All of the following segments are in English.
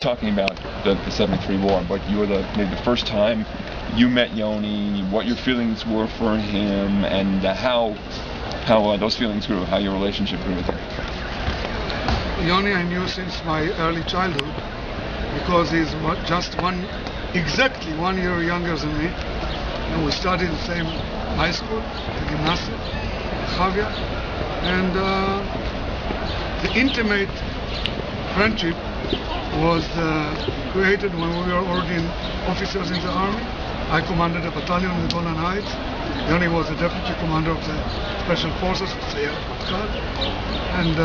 talking about the 73 war, but you were maybe the first time you met Yoni, what your feelings were for him, and how those feelings grew, how your relationship grew with him. Yoni I knew since my early childhood, because he's exactly 1 year younger than me, and we studied the same high school, the gymnasium, Chavia, and the intimate friendship was created when we were already officers in the army. I commanded a battalion in the Golan Heights. Yoni was the deputy commander of the Special Forces, and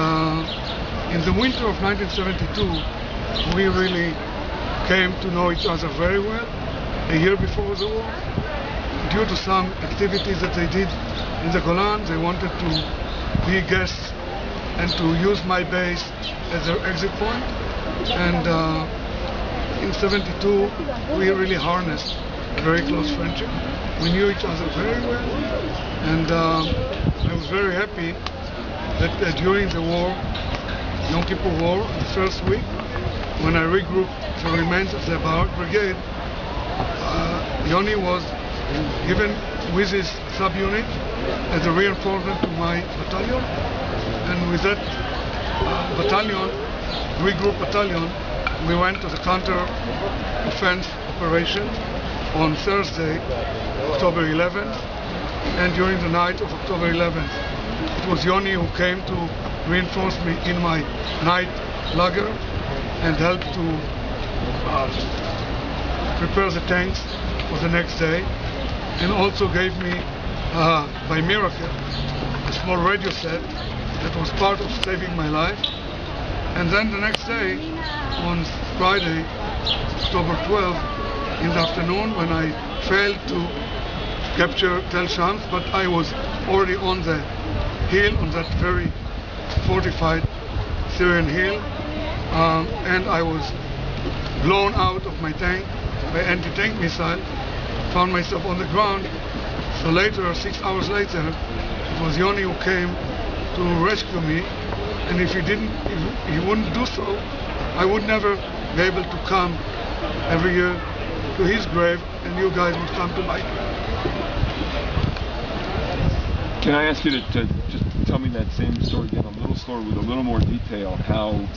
in the winter of 1972, we really came to know each other very well. A year before the war, due to some activities that they did in the Golan, they wanted to be guests and to use my base as their exit point. And in 72, we really harnessed a very close friendship. We knew each other very well, and I was very happy that during the war, Yom Kippur War, the first week, when I regrouped the remains of the Barak Brigade, Yoni was given with his subunit as a reinforcement to my battalion, and with that battalion, regroup battalion, we went to the counter-offense operation on Thursday, October 11th, and during the night of October 11th, it was Yoni who came to reinforce me in my night lager and helped to prepare the tanks for the next day, and also gave me, by miracle, a small radio set that was part of saving my life. And then the next day, on Friday, October 12th, in the afternoon, when I failed to capture Tel Shams, but I was already on the hill, on that very fortified Syrian hill, and I was blown out of my tank by anti-tank missile, found myself on the ground. So later, 6 hours later, it was Yoni who came to rescue me, and if he wouldn't do so, I would never be able to come every year to his grave, and you guys would come to mine. Can I ask you to just tell me that same story again, a little story with a little more detail, how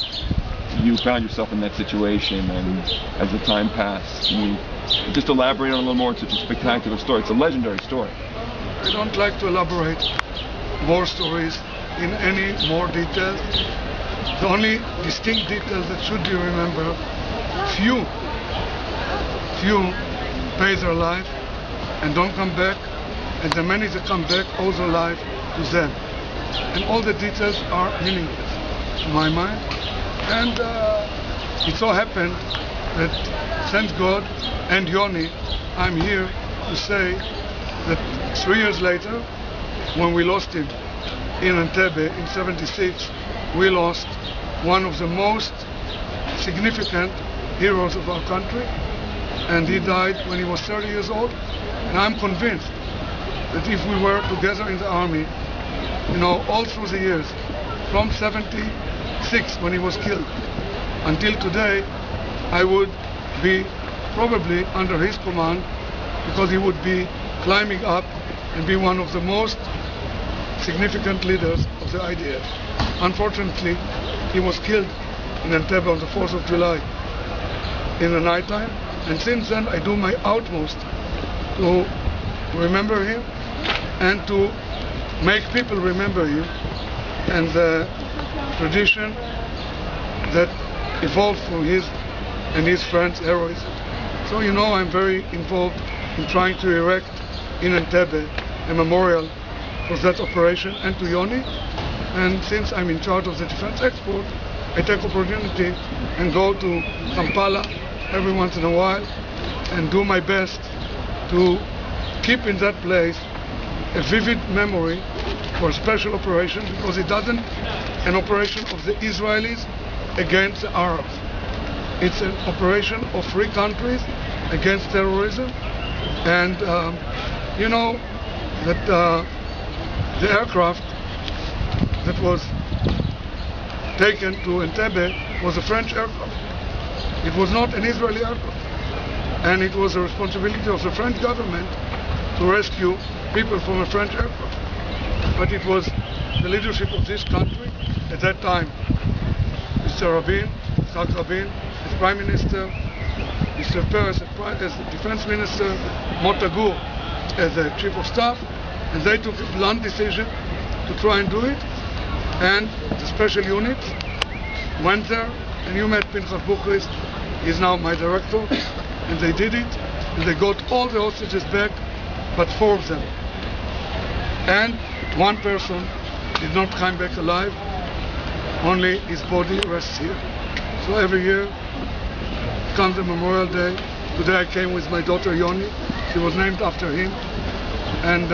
you found yourself in that situation, and as the time passed, can you just elaborate on it a little more? It's such a spectacular story. It's a legendary story. I don't like to elaborate war stories in any more detail. The only distinct detail that should be remembered, few pay their life and don't come back, and the many that come back owe their life to them. And all the details are meaningless to my mind. And it so happened that, thank God and Yoni, I'm here to say that 3 years later, when we lost him in Entebbe in 76, we lost one of the most significant heroes of our country, and he died when he was 30 years old. And I'm convinced that if we were together in the army, all through the years, from 76 when he was killed until today, I would be probably under his command, because he would be climbing up and be one of the most significant leaders of the IDF. Unfortunately, he was killed in Entebbe on the 4th of July in the nighttime, and since then I do my utmost to remember him and to make people remember him, and the tradition that evolved from his and his friends' heroism. So I'm very involved in trying to erect in Entebbe a memorial for that operation and to Yoni. And since I'm in charge of the defense export, I take opportunity and go to Kampala every once in a while and do my best to keep in that place a vivid memory for a special operation, because it doesn't an operation of the Israelis against the Arabs. It's an operation of free countries against terrorism, and that the aircraft that was taken to Entebbe was a French aircraft. It was not an Israeli aircraft. And it was the responsibility of the French government to rescue people from a French aircraft. But it was the leadership of this country at that time, Mr. Rabin, Yitzhak Rabin, as Prime Minister, Mr. Peres as the Defense Minister, Mota Gur as the Chief of Staff, and they took a blunt decision to try and do it. And the special units went there, and you met Pinchas Buchrist, he's now my director, and they did it, and they got all the hostages back, but 4 of them. And one person did not come back alive, only his body rests here. So every year comes the Memorial Day. Today I came with my daughter Yoni, she was named after him, and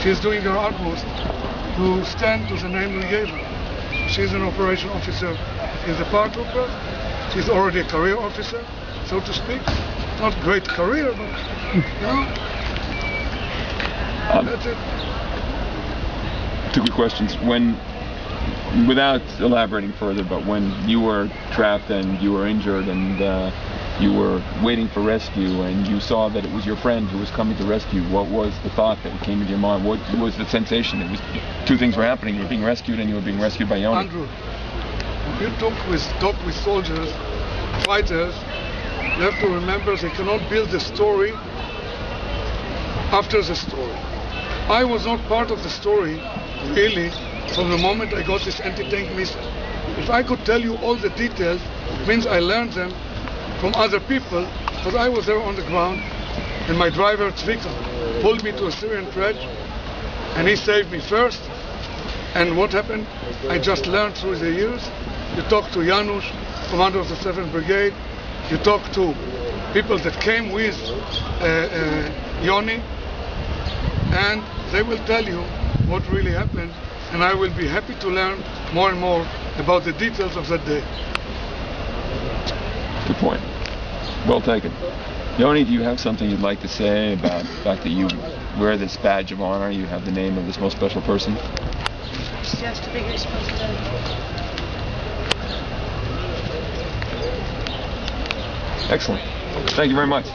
she's doing her utmost to stand to the name we gave her. She's an operation officer in the paratrooper. She's already a career officer, so to speak. Not great career, but you know, that's it. 2 quick questions. When, without elaborating further, but when you were trapped and you were injured and you were waiting for rescue and you saw that it was your friend who was coming to rescue, what was the thought that came into your mind? What was the sensation? It was 2 things were happening. You were being rescued and you were being rescued by Yoni. Andrew, when you talk with soldiers, fighters, you have to remember they cannot build the story after the story. I was not part of the story, really, from the moment I got this anti-tank missile. If I could tell you all the details, it means I learned them from other people, because I was there on the ground, and my driver, Tzvika, pulled me to a Syrian trench, and he saved me first. And what happened? I just learned through the years. You talk to Janusz, commander of the 7th Brigade, you talk to people that came with Yoni, and they will tell you what really happened, and I will be happy to learn more and more about the details of that day. Good point. Well taken. Yoni, do you have something you'd like to say about the fact that you wear this badge of honor? You have the name of this most special person? It's just a big responsibility. Excellent. Thank you very much.